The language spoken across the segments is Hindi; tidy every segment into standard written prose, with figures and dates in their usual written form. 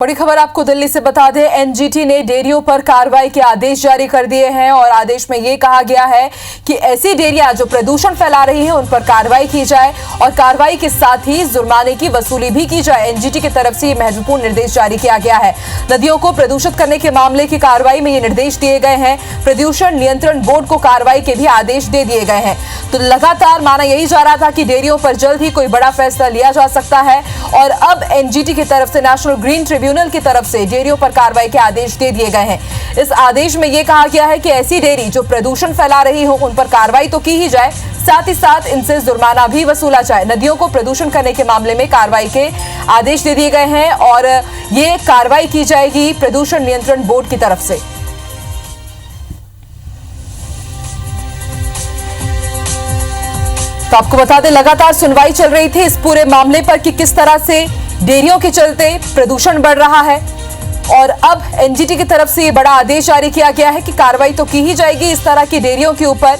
बड़ी खबर आपको दिल्ली से बता दें, एनजीटी ने डेयरियों पर कार्रवाई के आदेश जारी कर दिए हैं और आदेश में यह कहा गया है कि ऐसी डेयरियां जो प्रदूषण फैला रही हैं उन पर कार्रवाई की जाए और कार्रवाई के साथ ही जुर्माने की वसूली भी की जाए। एनजीटी की तरफ से यह महत्वपूर्ण निर्देश जारी किया गया है। नदियों को प्रदूषित करने के मामले की कार्रवाई में ये निर्देश दिए गए हैं। प्रदूषण नियंत्रण बोर्ड को कार्रवाई के भी आदेश दे दिए गए हैं। तो लगातार माना यही जा रहा था कि डेयरियों पर जल्द ही कोई बड़ा फैसला लिया जा सकता है और अब एनजीटी की तरफ से नेशनल ग्रीन ट्रिब्यूनल की तरफ से डेयरियों पर कार्रवाई के आदेश दे दिए गए हैं। इस आदेश में यह कहा गया है कि ऐसी डेयरी जो प्रदूषण फैला रही हो उन पर कार्रवाई तो की ही जाए, साथ ही साथ इनसे जुर्माना भी वसूला जाए। नदियों को प्रदूषण करने के मामले में कार्रवाई के आदेश दे दिए गए हैं और ये कार्रवाई की जाएगी प्रदूषण नियंत्रण बोर्ड की तरफ से। तो आपको बता दें, लगातार सुनवाई चल रही थी इस पूरे मामले पर कि किस तरह से डेयरियों के चलते प्रदूषण बढ़ रहा है और अब एनजीटी की तरफ से ये बड़ा आदेश जारी किया गया है कि कार्रवाई तो की ही जाएगी इस तरह की डेयरियों के ऊपर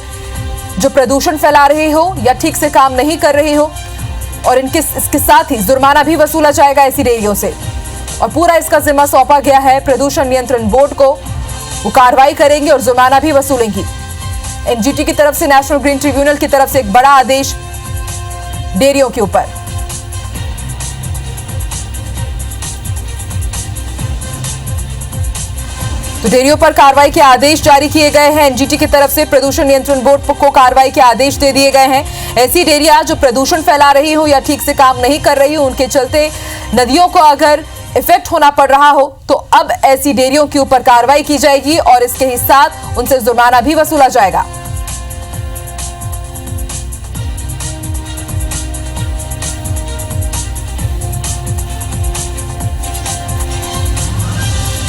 जो प्रदूषण फैला रही हो या ठीक से काम नहीं कर रही हो और इसके साथ ही जुर्माना भी वसूला जाएगा ऐसी डेयरियों से। और पूरा इसका जिम्मा सौंपा गया है प्रदूषण नियंत्रण बोर्ड को। वो कार्रवाई करेंगे और जुर्माना भी वसूलेंगी। एनजीटी की तरफ से नेशनल ग्रीन ट्रिब्यूनल की तरफ से एक बड़ा आदेश डेयरियों के ऊपर। तो डेयरियों पर कार्रवाई के आदेश जारी किए गए हैं। एनजीटी की तरफ से प्रदूषण नियंत्रण बोर्ड को कार्रवाई के आदेश दे दिए गए हैं। ऐसी डेयरियां जो प्रदूषण फैला रही हो या ठीक से काम नहीं कर रही हो, उनके चलते नदियों को अगर इफेक्ट होना पड़ रहा हो तो अब ऐसी डेयरियों के ऊपर कार्रवाई की जाएगी और इसके ही साथ उनसे जुर्माना भी वसूला जाएगा।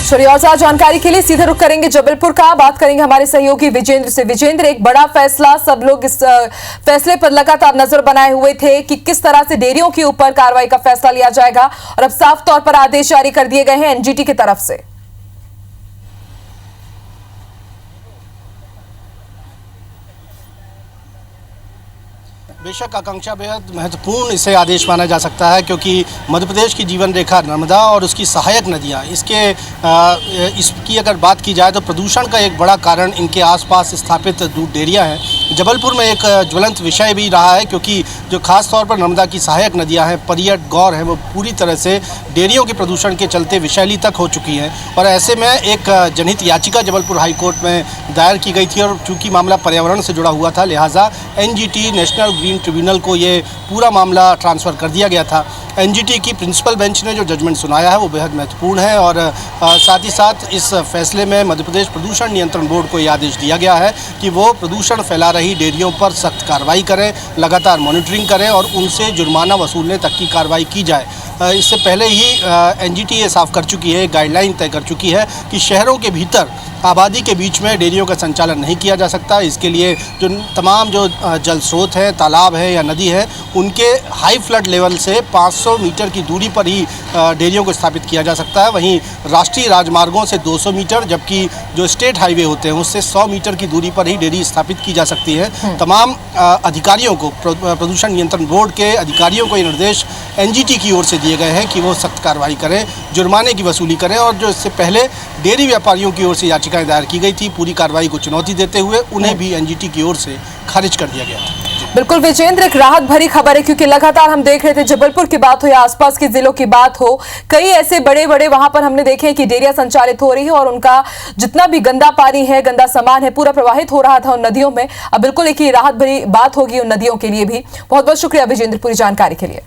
चलिए और ज्यादा जानकारी के लिए सीधे रुख करेंगे जबलपुर का। बात करेंगे हमारे सहयोगी विजेंद्र से। विजेंद्र, एक बड़ा फैसला, सब लोग इस फैसले पर लगातार नजर बनाए हुए थे कि किस तरह से डेयरियों के ऊपर कार्रवाई का फैसला लिया जाएगा और अब साफ तौर पर आदेश जारी कर दिए गए हैं एनजीटी की तरफ से। बेशक आकांक्षा बेहद महत्वपूर्ण इसे आदेश माना जा सकता है क्योंकि मध्य प्रदेश की जीवन रेखा नर्मदा और उसकी सहायक नदियाँ इसकी अगर बात की जाए तो प्रदूषण का एक बड़ा कारण इनके आसपास स्थापित दूध डेयरियाँ हैं। जबलपुर में एक ज्वलंत विषय भी रहा है क्योंकि जो खास तौर पर नर्मदा की सहायक नदियाँ हैं, परियट, गौर है, वो पूरी तरह से डेयरियों के प्रदूषण के चलते विषैली तक हो चुकी हैं और ऐसे में एक जनहित याचिका जबलपुर हाईकोर्ट में दायर की गई थी और चूँकि मामला पर्यावरण से जुड़ा हुआ था लिहाजा एनजीटी नेशनल ग्रीन ट्रिब्यूनल को ये पूरा मामला ट्रांसफ़र कर दिया गया था। एनजीटी की प्रिंसिपल बेंच ने जो जजमेंट सुनाया है वो बेहद महत्वपूर्ण है और साथ ही साथ इस फैसले में मध्य प्रदेश प्रदूषण नियंत्रण बोर्ड को ये आदेश दिया गया है कि वो प्रदूषण फैला रही डेयरियों पर सख्त कार्रवाई करें, लगातार मॉनिटरिंग करें और उनसे जुर्माना वसूलने तक की कार्रवाई की जाए। इससे पहले ही एनजीटी ये साफ कर चुकी है, गाइडलाइन तय कर चुकी है कि शहरों के भीतर आबादी के बीच में डेयरियों का संचालन नहीं किया जा सकता। इसके लिए जो तमाम जो जल स्रोत हैं, तालाब है या नदी है, उनके हाई फ्लड लेवल से 500 मीटर की दूरी पर ही डेयरियों को स्थापित किया जा सकता है। वहीं राष्ट्रीय राजमार्गों से 200 मीटर जबकि जो स्टेट हाईवे होते हैं उससे 100 मीटर की दूरी पर ही डेयरी स्थापित की जा सकती है। तमाम अधिकारियों को, प्रदूषण नियंत्रण बोर्ड के अधिकारियों को ये निर्देश एनजीटी की ओर से दिए गए हैं कि वो सख्त कार्रवाई करें, जुर्माने की वसूली करें और जो इससे पहले डेयरी व्यापारियों की ओर से याचिकाएं दायर की गई थी, पूरी कार्रवाई को चुनौती देते हुए उन्हें भी एनजीटी की ओर से खारिज कर दिया गया था। बिल्कुल विजेंद्र, एक राहत भरी खबर है क्योंकि लगातार हम देख रहे थे जबलपुर की बात हो या आसपास के जिलों की बात हो, कई ऐसे बड़े बड़े वहां पर हमने देखे कि डेयरियां संचालित हो रही है और उनका जितना भी गंदा पानी है, गंदा सामान है, पूरा प्रवाहित हो रहा था उन नदियों में। अब बिल्कुल एक राहत भरी बात होगी उन नदियों के लिए भी। बहुत बहुत शुक्रिया विजेंद्र पूरी जानकारी के लिए।